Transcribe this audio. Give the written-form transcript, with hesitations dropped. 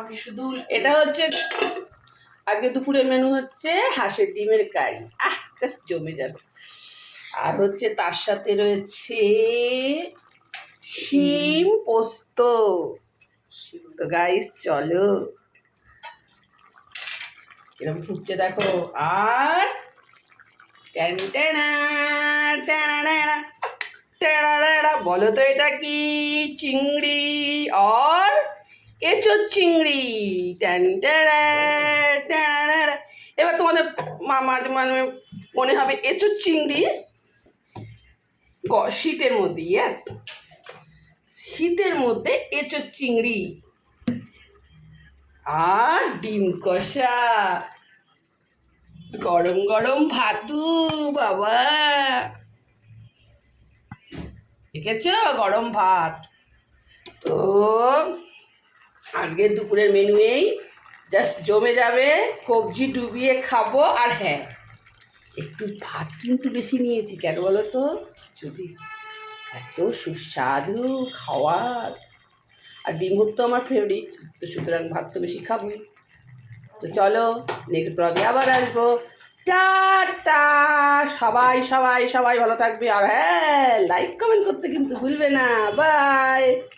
আমাকে শুধু এটা হচ্ছে আজকে দুপুরের মেনু হচ্ছে হাঁসের ডিমের কারি। জাস্ট জমে যাবে। আর হচ্ছে তার সাথে রয়েছে শিম পোস্ত। তো গাইস চলো, কিরকম ফুটছে দেখো। আর বলো তো এটা কি? চিংড়ি আর এঁচোর চিংড়ি। এবার তোমাদের মাঝে মাঝে মনে হবে এঁচোর চিংড়ি শীতের মধ্যে, ইয়েস, শীতের মধ্যে এঁচোর চিংড়ি আর ডিম কষা, গরম গরম ভাতু। বাবা দেখেছো, গরম ভাত। তো আজকের দুপুরের মেনু এই, জাস্ট জমে যাবে, কবজি ডুবিয়ে খাবো। আর হ্যাঁ, একটু ভাত কিন্তু বেশি নিয়েছি, কেন বলো তো? যদি এত সুস্বাদু খাওয়ার, আর ডিম তো আমার ফেভারিট, তো সুতরাং ভাত তো বেশি খাবোই। তো চলো, নেক্সট ব্লগে আবার আসবো। টাটা। সবাই সবাই সবাই ভালো থাকবে, আর হ্যাঁ, লাইক কমেন্ট করতে কিন্তু ভুলবে না। বাই।